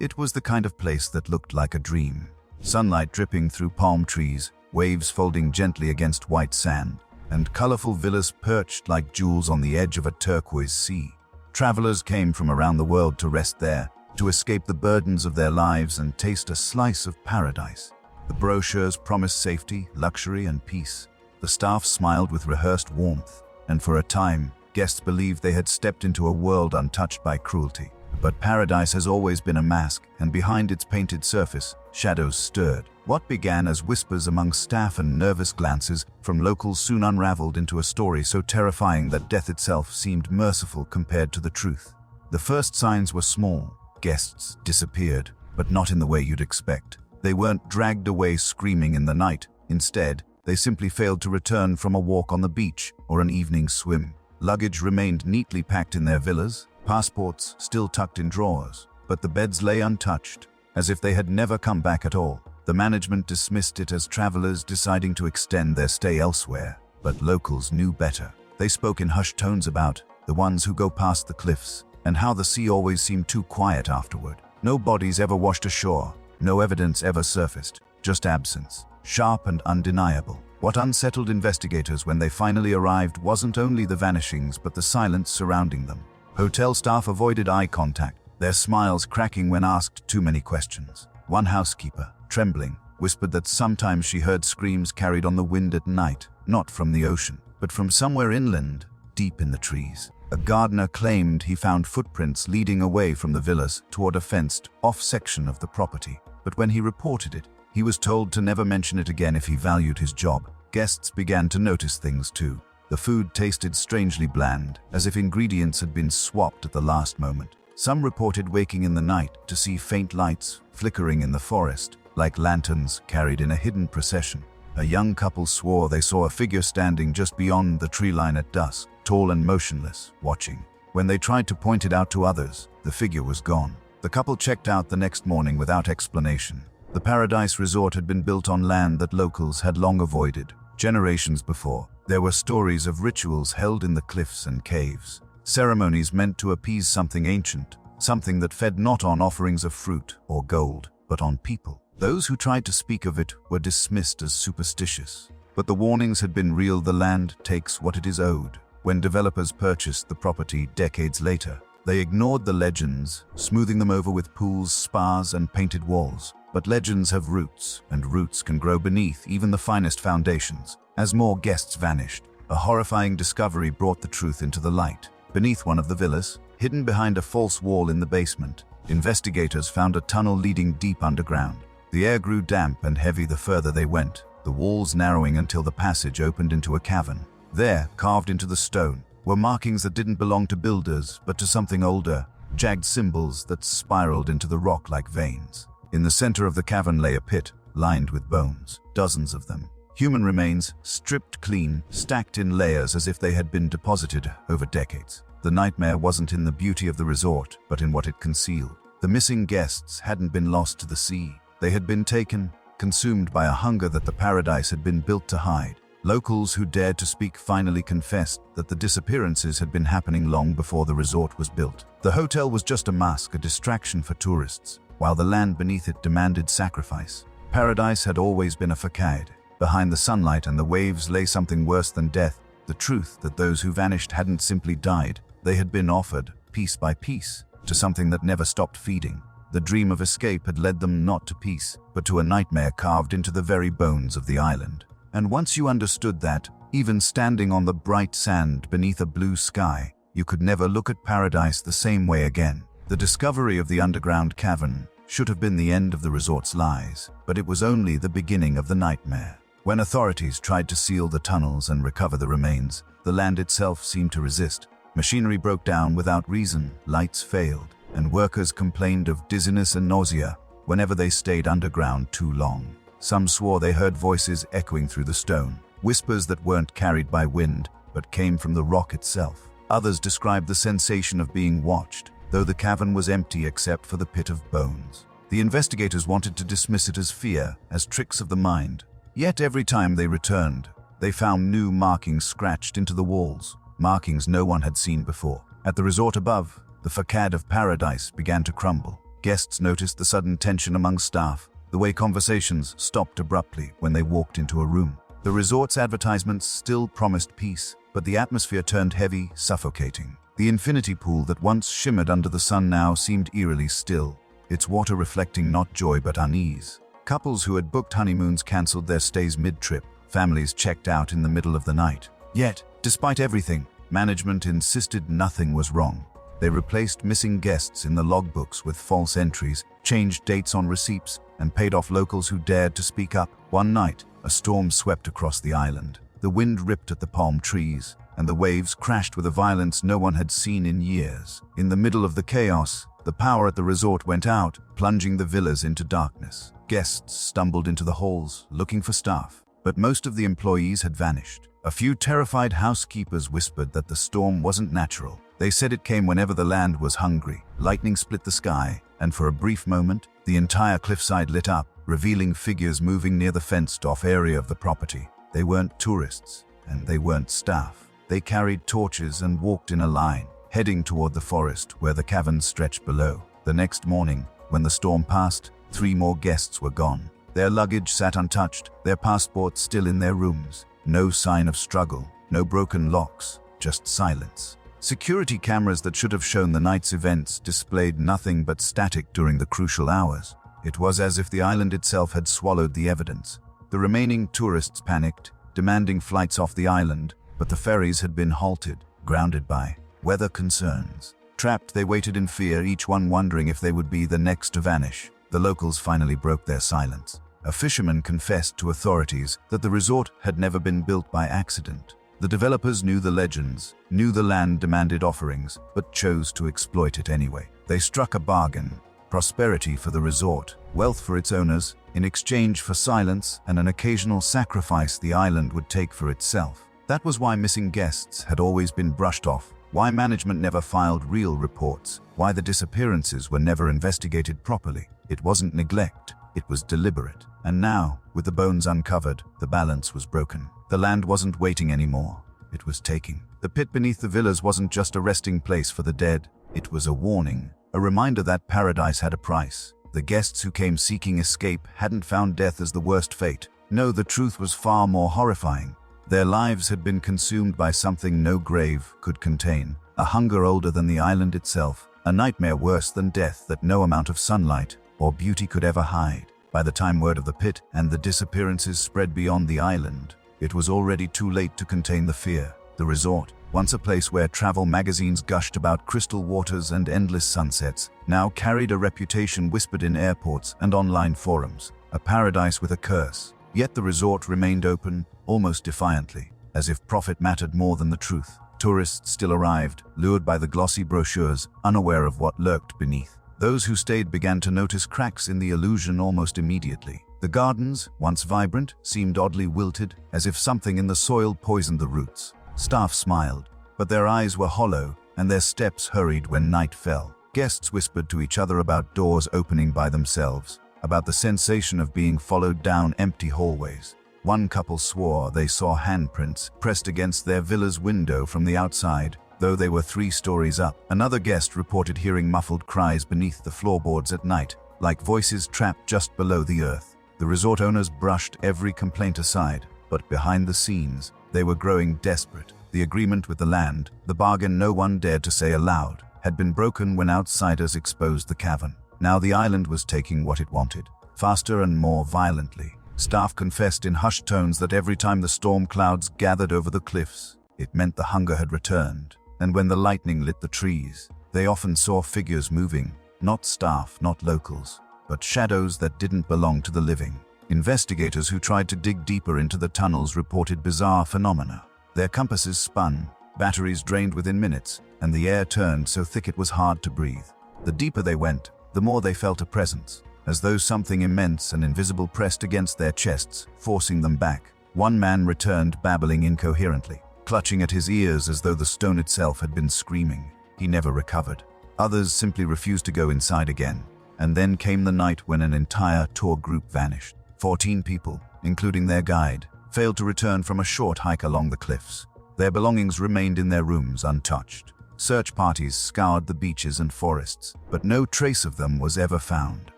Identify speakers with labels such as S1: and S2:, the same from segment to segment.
S1: It was the kind of place that looked like a dream. Sunlight dripping through palm trees, waves folding gently against white sand, and colorful villas perched like jewels on the edge of a turquoise sea. Travelers came from around the world to rest there, to escape the burdens of their lives and taste a slice of paradise. The brochures promised safety, luxury, and peace. The staff smiled with rehearsed warmth, and for a time, guests believed they had stepped into a world untouched by cruelty. But paradise has always been a mask, and behind its painted surface, shadows stirred. What began as whispers among staff and nervous glances from locals soon unraveled into a story so terrifying that death itself seemed merciful compared to the truth. The first signs were small. Guests disappeared, but not in the way you'd expect. They weren't dragged away screaming in the night. Instead, they simply failed to return from a walk on the beach or an evening swim. Luggage remained neatly packed in their villas, passports still tucked in drawers, but the beds lay untouched, as if they had never come back at all. The management dismissed it as travelers deciding to extend their stay elsewhere, but locals knew better. They spoke in hushed tones about the ones who go past the cliffs, and how the sea always seemed too quiet afterward. No bodies ever washed ashore, no evidence ever surfaced, just absence, sharp and undeniable. What unsettled investigators when they finally arrived wasn't only the vanishings but the silence surrounding them. Hotel staff avoided eye contact, their smiles cracking when asked too many questions. One housekeeper, trembling, whispered that sometimes she heard screams carried on the wind at night, not from the ocean, but from somewhere inland, deep in the trees. A gardener claimed he found footprints leading away from the villas toward a fenced-off section of the property, but when he reported it, he was told to never mention it again if he valued his job. Guests began to notice things too. The food tasted strangely bland, as if ingredients had been swapped at the last moment. Some reported waking in the night to see faint lights flickering in the forest, like lanterns carried in a hidden procession. A young couple swore they saw a figure standing just beyond the tree line at dusk, tall and motionless, watching. When they tried to point it out to others, the figure was gone. The couple checked out the next morning without explanation. The Paradise Resort had been built on land that locals had long avoided. Generations before, there were stories of rituals held in the cliffs and caves. Ceremonies meant to appease something ancient, something that fed not on offerings of fruit or gold, but on people. Those who tried to speak of it were dismissed as superstitious. But the warnings had been real. The land takes what it is owed. When developers purchased the property decades later, they ignored the legends, smoothing them over with pools, spas, and painted walls. But legends have roots, and roots can grow beneath even the finest foundations. As more guests vanished, a horrifying discovery brought the truth into the light. Beneath one of the villas, hidden behind a false wall in the basement, investigators found a tunnel leading deep underground. The air grew damp and heavy the further they went, the walls narrowing until the passage opened into a cavern. There, carved into the stone, were markings that didn't belong to builders but to something older, jagged symbols that spiraled into the rock like veins. In the center of the cavern lay a pit, lined with bones, dozens of them. Human remains, stripped clean, stacked in layers as if they had been deposited over decades. The nightmare wasn't in the beauty of the resort, but in what it concealed. The missing guests hadn't been lost to the sea. They had been taken, consumed by a hunger that the paradise had been built to hide. Locals who dared to speak finally confessed that the disappearances had been happening long before the resort was built. The hotel was just a mask, a distraction for tourists, while the land beneath it demanded sacrifice. Paradise had always been a facade. Behind the sunlight and the waves lay something worse than death, the truth that those who vanished hadn't simply died. They had been offered, piece by piece, to something that never stopped feeding. The dream of escape had led them not to peace, but to a nightmare carved into the very bones of the island. And once you understood that, even standing on the bright sand beneath a blue sky, you could never look at paradise the same way again. The discovery of the underground cavern should have been the end of the resort's lies, but it was only the beginning of the nightmare. When authorities tried to seal the tunnels and recover the remains, the land itself seemed to resist. Machinery broke down without reason, lights failed, and workers complained of dizziness and nausea whenever they stayed underground too long. Some swore they heard voices echoing through the stone, whispers that weren't carried by wind, but came from the rock itself. Others described the sensation of being watched, though the cavern was empty except for the pit of bones. The investigators wanted to dismiss it as fear, as tricks of the mind. Yet every time they returned, they found new markings scratched into the walls, markings no one had seen before. At the resort above, the facade of paradise began to crumble. Guests noticed the sudden tension among staff, the way conversations stopped abruptly when they walked into a room. The resort's advertisements still promised peace, but the atmosphere turned heavy, suffocating. The infinity pool that once shimmered under the sun now seemed eerily still, its water reflecting not joy but unease. Couples who had booked honeymoons cancelled their stays mid-trip. Families checked out in the middle of the night. Yet, despite everything, management insisted nothing was wrong. They replaced missing guests in the logbooks with false entries, changed dates on receipts, and paid off locals who dared to speak up. One night, a storm swept across the island. The wind ripped at the palm trees, and the waves crashed with a violence no one had seen in years. In the middle of the chaos, the power at the resort went out, plunging the villas into darkness. Guests stumbled into the halls, looking for staff, but most of the employees had vanished. A few terrified housekeepers whispered that the storm wasn't natural. They said it came whenever the land was hungry. Lightning split the sky, and for a brief moment, the entire cliffside lit up, revealing figures moving near the fenced-off area of the property. They weren't tourists, and they weren't staff. They carried torches and walked in a line, heading toward the forest where the caverns stretched below. The next morning, when the storm passed, 3 more guests were gone. Their luggage sat untouched, their passports still in their rooms. No sign of struggle, no broken locks, just silence. Security cameras that should have shown the night's events displayed nothing but static during the crucial hours. It was as if the island itself had swallowed the evidence. The remaining tourists panicked, demanding flights off the island, but the ferries had been halted, grounded by weather concerns. Trapped, they waited in fear, each one wondering if they would be the next to vanish. The locals finally broke their silence. A fisherman confessed to authorities that the resort had never been built by accident. The developers knew the legends, knew the land demanded offerings, but chose to exploit it anyway. They struck a bargain: prosperity for the resort, wealth for its owners, in exchange for silence and an occasional sacrifice the island would take for itself. That was why missing guests had always been brushed off, why management never filed real reports, why the disappearances were never investigated properly. It wasn't neglect, it was deliberate. And now, with the bones uncovered, the balance was broken. The land wasn't waiting anymore, it was taking. The pit beneath the villas wasn't just a resting place for the dead, it was a warning, a reminder that paradise had a price. The guests who came seeking escape hadn't found death as the worst fate. No, the truth was far more horrifying. Their lives had been consumed by something no grave could contain, a hunger older than the island itself, a nightmare worse than death that no amount of sunlight or beauty could ever hide. By the time word of the pit and the disappearances spread beyond the island, it was already too late to contain the fear. The resort, once a place where travel magazines gushed about crystal waters and endless sunsets, now carried a reputation whispered in airports and online forums, a paradise with a curse. Yet the resort remained open, almost defiantly, as if profit mattered more than the truth. Tourists still arrived, lured by the glossy brochures, unaware of what lurked beneath. Those who stayed began to notice cracks in the illusion almost immediately. The gardens, once vibrant, seemed oddly wilted, as if something in the soil poisoned the roots. Staff smiled, but their eyes were hollow, and their steps hurried when night fell. Guests whispered to each other about doors opening by themselves, about the sensation of being followed down empty hallways. One couple swore they saw handprints pressed against their villa's window from the outside, though they were 3 stories up. Another guest reported hearing muffled cries beneath the floorboards at night, like voices trapped just below the earth. The resort owners brushed every complaint aside, but behind the scenes, they were growing desperate. The agreement with the land, the bargain no one dared to say aloud, had been broken when outsiders exposed the cavern. Now the island was taking what it wanted, faster and more violently. Staff confessed in hushed tones that every time the storm clouds gathered over the cliffs, it meant the hunger had returned. And when the lightning lit the trees, they often saw figures moving, not staff, not locals, but shadows that didn't belong to the living. Investigators who tried to dig deeper into the tunnels reported bizarre phenomena. Their compasses spun, batteries drained within minutes, and the air turned so thick it was hard to breathe. The deeper they went, the more they felt a presence, as though something immense and invisible pressed against their chests, forcing them back. One man returned, babbling incoherently, clutching at his ears as though the stone itself had been screaming. He never recovered. Others simply refused to go inside again. And then came the night when an entire tour group vanished. 14 people, including their guide, failed to return from a short hike along the cliffs. Their belongings remained in their rooms untouched. Search parties scoured the beaches and forests, but no trace of them was ever found.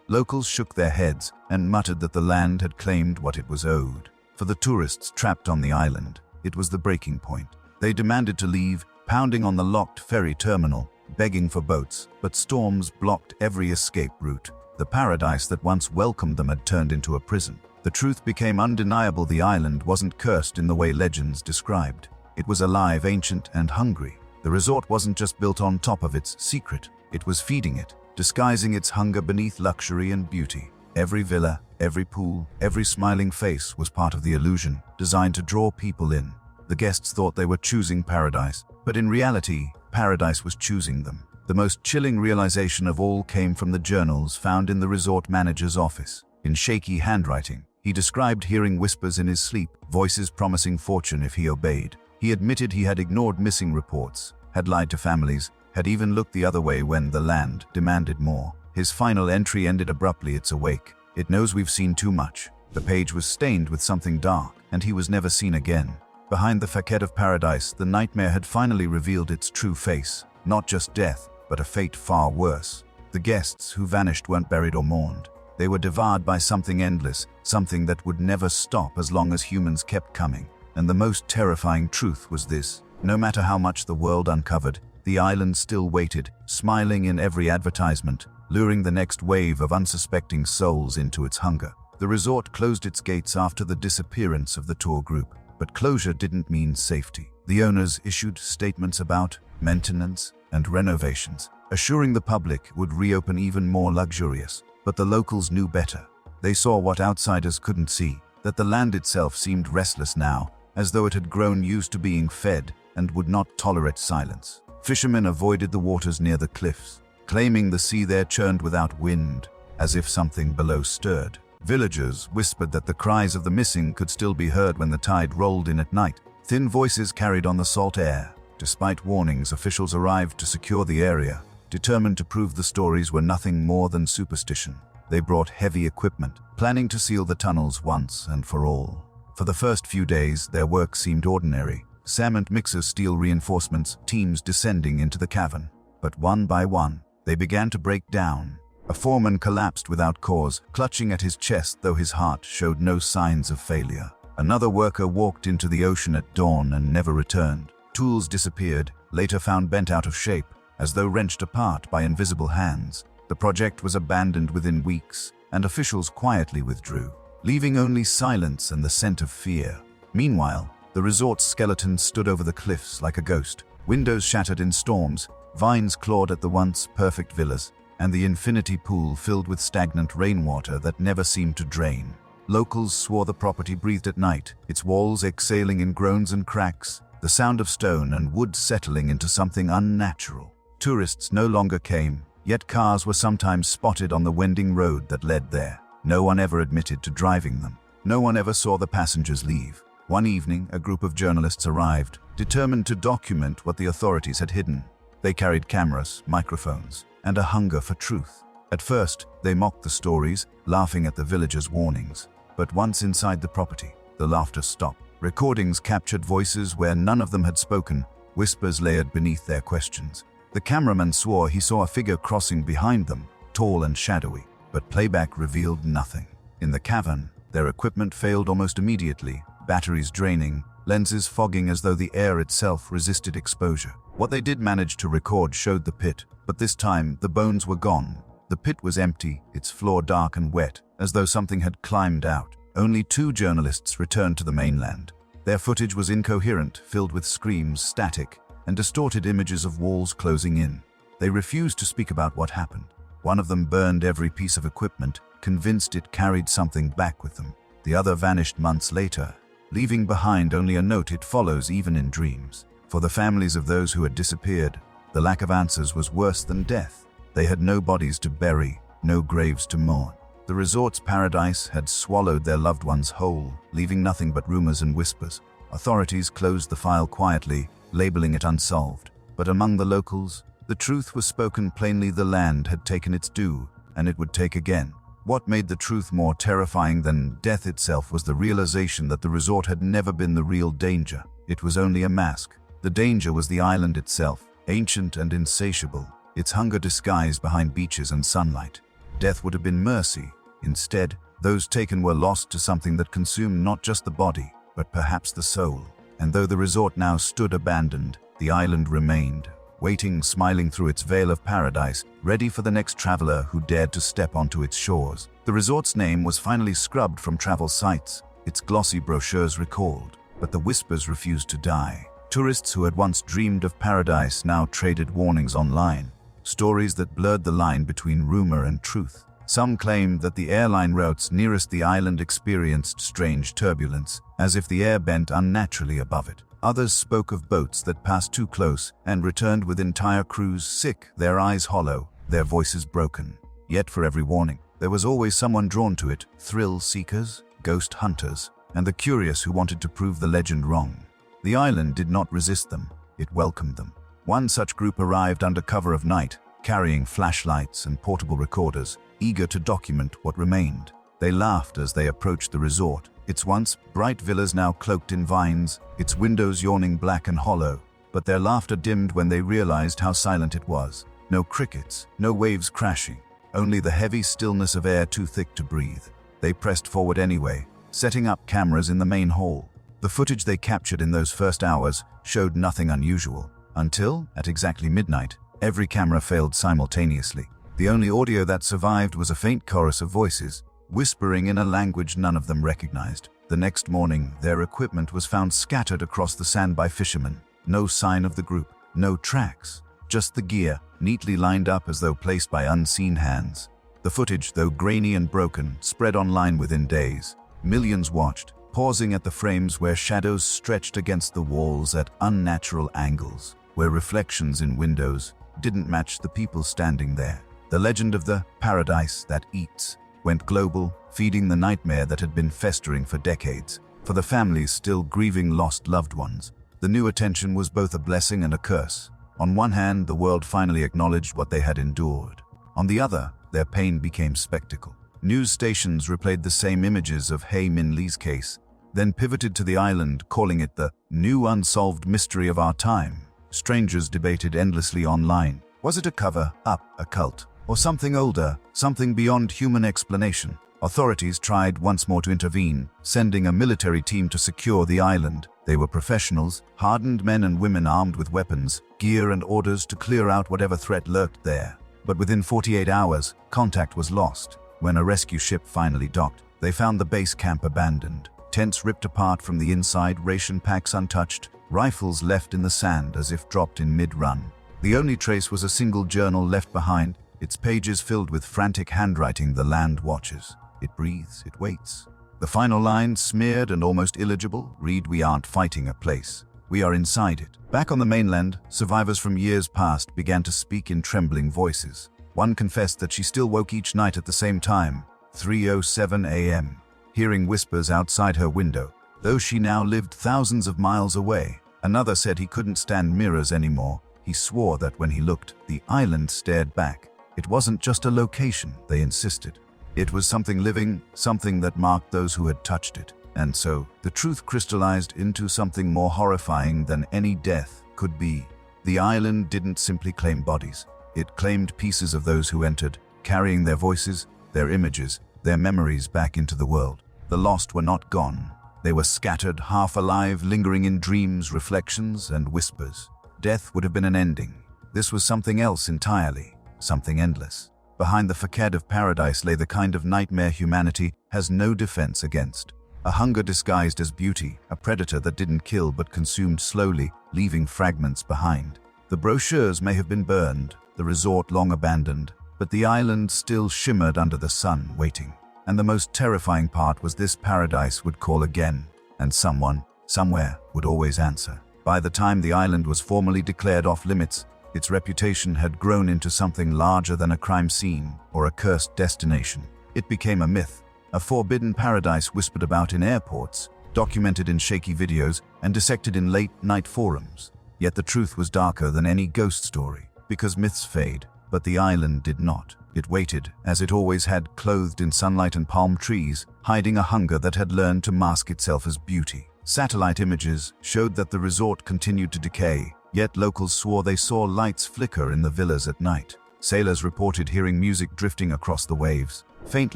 S1: Locals shook their heads and muttered that the land had claimed what it was owed. For the tourists trapped on the island, it was the breaking point. They demanded to leave, pounding on the locked ferry terminal, begging for boats, but storms blocked every escape route. The paradise that once welcomed them had turned into a prison. The truth became undeniable: the island wasn't cursed in the way legends described. It was alive, ancient, and hungry. The resort wasn't just built on top of its secret, it was feeding it, disguising its hunger beneath luxury and beauty. Every villa, every pool, every smiling face was part of the illusion, designed to draw people in. The guests thought they were choosing paradise, but in reality, paradise was choosing them. The most chilling realization of all came from the journals found in the resort manager's office. In shaky handwriting, he described hearing whispers in his sleep, voices promising fortune if he obeyed. He admitted he had ignored missing reports, had lied to families, had even looked the other way when the land demanded more. His final entry ended abruptly: "It's awake. It knows we've seen too much." The page was stained with something dark, and he was never seen again. Behind the facade of paradise, the nightmare had finally revealed its true face. Not just death, but a fate far worse. The guests who vanished weren't buried or mourned. They were devoured by something endless, something that would never stop as long as humans kept coming. And the most terrifying truth was this: no matter how much the world uncovered, the island still waited, smiling in every advertisement, luring the next wave of unsuspecting souls into its hunger. The resort closed its gates after the disappearance of the tour group, but closure didn't mean safety. The owners issued statements about maintenance and renovations, assuring the public would reopen even more luxurious. But the locals knew better. They saw what outsiders couldn't see, that the land itself seemed restless now, as though it had grown used to being fed and would not tolerate silence. Fishermen avoided the waters near the cliffs, claiming the sea there churned without wind, as if something below stirred. Villagers whispered that the cries of the missing could still be heard when the tide rolled in at night. Thin voices carried on the salt air. Despite warnings, officials arrived to secure the area, determined to prove the stories were nothing more than superstition. They brought heavy equipment, planning to seal the tunnels once and for all. For the first few days, their work seemed ordinary. Cement mixers, steel reinforcements, teams descending into the cavern. But one by one, they began to break down. A foreman collapsed without cause, clutching at his chest though his heart showed no signs of failure. Another worker walked into the ocean at dawn and never returned. Tools disappeared, later found bent out of shape, as though wrenched apart by invisible hands. The project was abandoned within weeks, and officials quietly withdrew, leaving only silence and the scent of fear. Meanwhile, the resort's skeleton stood over the cliffs like a ghost. Windows shattered in storms, vines clawed at the once perfect villas, and the infinity pool filled with stagnant rainwater that never seemed to drain. Locals swore the property breathed at night, its walls exhaling in groans and cracks, the sound of stone and wood settling into something unnatural. Tourists no longer came, yet cars were sometimes spotted on the winding road that led there. No one ever admitted to driving them. No one ever saw the passengers leave. One evening, a group of journalists arrived, determined to document what the authorities had hidden. They carried cameras, microphones, and a hunger for truth. At first, they mocked the stories, laughing at the villagers' warnings. But once inside the property, the laughter stopped. Recordings captured voices where none of them had spoken, whispers layered beneath their questions. The cameraman swore he saw a figure crossing behind them, tall and shadowy, but playback revealed nothing. In the cavern, their equipment failed almost immediately, batteries draining, lenses fogging as though the air itself resisted exposure. What they did manage to record showed the pit, but this time the bones were gone. The pit was empty, its floor dark and wet, as though something had climbed out. Only 2 journalists returned to the mainland. Their footage was incoherent, filled with screams, static, and distorted images of walls closing in. They refused to speak about what happened. One of them burned every piece of equipment, convinced it carried something back with them. The other vanished months later, leaving behind only a note: it follows even in dreams. For the families of those who had disappeared, the lack of answers was worse than death. They had no bodies to bury, no graves to mourn. The resort's paradise had swallowed their loved ones whole, leaving nothing but rumors and whispers. Authorities closed the file quietly, labeling it unsolved. But among the locals, the truth was spoken plainly: the land had taken its due, and it would take again. What made the truth more terrifying than death itself was the realization that the resort had never been the real danger. It was only a mask. The danger was the island itself, ancient and insatiable, its hunger disguised behind beaches and sunlight. Death would have been mercy. Instead, those taken were lost to something that consumed not just the body, but perhaps the soul. And though the resort now stood abandoned, the island remained, waiting, smiling through its veil of paradise, ready for the next traveler who dared to step onto its shores. The resort's name was finally scrubbed from travel sites, its glossy brochures recalled, but the whispers refused to die. Tourists who had once dreamed of paradise now traded warnings online, stories that blurred the line between rumor and truth. Some claimed that the airline routes nearest the island experienced strange turbulence, as if the air bent unnaturally above it. Others spoke of boats that passed too close and returned with entire crews sick, their eyes hollow, their voices broken. Yet for every warning, there was always someone drawn to it: thrill seekers, ghost hunters, and the curious who wanted to prove the legend wrong. The island did not resist them, it welcomed them. One such group arrived under cover of night, carrying flashlights and portable recorders, eager to document what remained. They laughed as they approached the resort, its once bright villas now cloaked in vines, its windows yawning black and hollow. But their laughter dimmed when they realized how silent it was. No crickets, no waves crashing, only the heavy stillness of air too thick to breathe. They pressed forward anyway, setting up cameras in the main hall. The footage they captured in those first hours showed nothing unusual, until, at exactly midnight, every camera failed simultaneously. The only audio that survived was a faint chorus of voices, whispering in a language none of them recognized. The next morning, their equipment was found scattered across the sand by fishermen. No sign of the group, no tracks, just the gear, neatly lined up as though placed by unseen hands. The footage, though grainy and broken, spread online within days. Millions watched, pausing at the frames where shadows stretched against the walls at unnatural angles, where reflections in windows didn't match the people standing there. The legend of the paradise that eats went global, feeding the nightmare that had been festering for decades. For the families still grieving lost loved ones, the new attention was both a blessing and a curse. On one hand, the world finally acknowledged what they had endured. On the other, their pain became spectacle. News stations replayed the same images of Hae Min Lee's case, then pivoted to the island, calling it the new unsolved mystery of our time. Strangers debated endlessly online. Was it a cover-up, a cult, or something older, something beyond human explanation? Authorities tried once more to intervene, sending a military team to secure the island. They were professionals, hardened men and women armed with weapons, gear and orders to clear out whatever threat lurked there. But within 48 hours, contact was lost. When a rescue ship finally docked, they found the base camp abandoned. Tents ripped apart from the inside, ration packs untouched, rifles left in the sand as if dropped in mid-run. The only trace was a single journal left behind, its pages filled with frantic handwriting the land watches. It breathes, it waits. The final line, smeared and almost illegible, read, "We aren't fighting a place. We are inside it." Back on the mainland, survivors from years past began to speak in trembling voices. One confessed that she still woke each night at the same time, 3:07 a.m., hearing whispers outside her window, though she now lived thousands of miles away. Another said he couldn't stand mirrors anymore. He swore that when he looked, the island stared back. It wasn't just a location, they insisted. It was something living, something that marked those who had touched it. And so, the truth crystallized into something more horrifying than any death could be. The island didn't simply claim bodies. It claimed pieces of those who entered, carrying their voices, their images, their memories back into the world. The lost were not gone. They were scattered, half alive, lingering in dreams, reflections, and whispers. Death would have been an ending. This was something else entirely, something endless. Behind the facade of paradise lay the kind of nightmare humanity has no defense against. A hunger disguised as beauty, a predator that didn't kill but consumed slowly, leaving fragments behind. The brochures may have been burned, the resort long abandoned, but the island still shimmered under the sun, waiting. And the most terrifying part was this paradise would call again, and someone, somewhere, would always answer. By the time the island was formally declared off limits, its reputation had grown into something larger than a crime scene or a cursed destination. It became a myth, a forbidden paradise whispered about in airports, documented in shaky videos, and dissected in late-night forums. Yet the truth was darker than any ghost story, because myths fade, but the island did not. It waited, as it always had, clothed in sunlight and palm trees, hiding a hunger that had learned to mask itself as beauty. Satellite images showed that the resort continued to decay, Yet locals swore they saw lights flicker in the villas at night. Sailors reported hearing music drifting across the waves, faint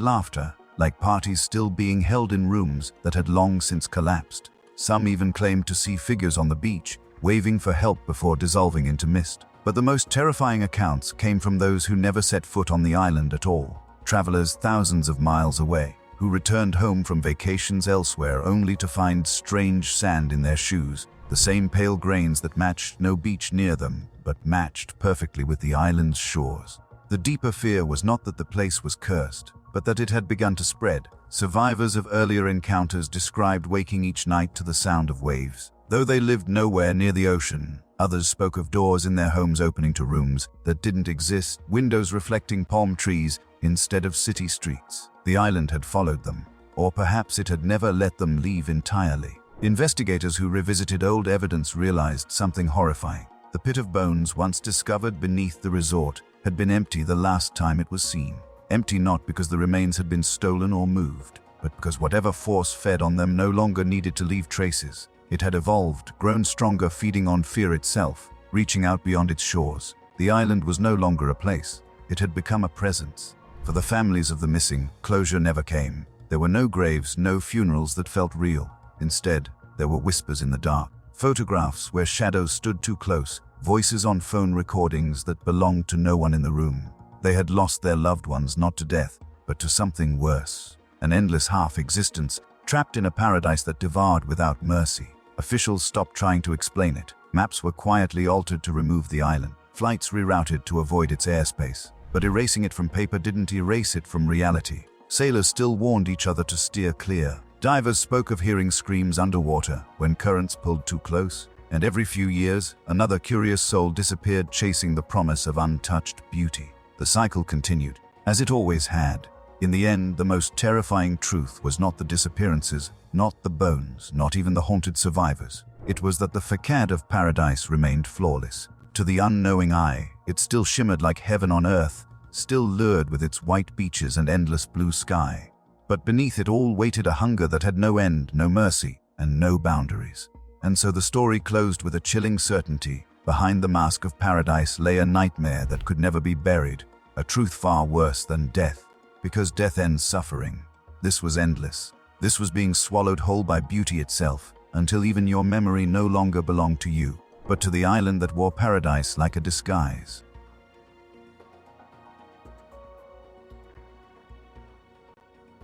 S1: laughter, like parties still being held in rooms that had long since collapsed. Some even claimed to see figures on the beach, waving for help before dissolving into mist. But the most terrifying accounts came from those who never set foot on the island at all. Travelers thousands of miles away, who returned home from vacations elsewhere only to find strange sand in their shoes, the same pale grains that matched no beach near them, but matched perfectly with the island's shores. The deeper fear was not that the place was cursed, but that it had begun to spread. Survivors of earlier encounters described waking each night to the sound of waves. Though they lived nowhere near the ocean, others spoke of doors in their homes opening to rooms that didn't exist, windows reflecting palm trees instead of city streets. The island had followed them, or perhaps it had never let them leave entirely. Investigators who revisited old evidence realized something horrifying. The pit of bones once discovered beneath the resort had been empty the last time it was seen. Empty not because the remains had been stolen or moved, but because whatever force fed on them no longer needed to leave traces. It had evolved, grown stronger, feeding on fear itself, reaching out beyond its shores. The island was no longer a place. It had become a presence. For the families of the missing, closure never came. There were no graves, no funerals that felt real. Instead, there were whispers in the dark, photographs where shadows stood too close, voices on phone recordings that belonged to no one in the room. They had lost their loved ones not to death, but to something worse. An endless half-existence, trapped in a paradise that devoured without mercy. Officials stopped trying to explain it. Maps were quietly altered to remove the island. Flights rerouted to avoid its airspace. But erasing it from paper didn't erase it from reality. Sailors still warned each other to steer clear. Divers spoke of hearing screams underwater when currents pulled too close. And every few years, another curious soul disappeared chasing the promise of untouched beauty. The cycle continued, as it always had. In the end, the most terrifying truth was not the disappearances, not the bones, not even the haunted survivors. It was that the facade of paradise remained flawless. To the unknowing eye, it still shimmered like heaven on earth, still lured with its white beaches and endless blue sky. But beneath it all waited a hunger that had no end, no mercy, and no boundaries. And so the story closed with a chilling certainty. Behind the mask of paradise lay a nightmare that could never be buried, a truth far worse than death, because death ends suffering. This was endless. This was being swallowed whole by beauty itself, until even your memory no longer belonged to you, but to the island that wore paradise like a disguise.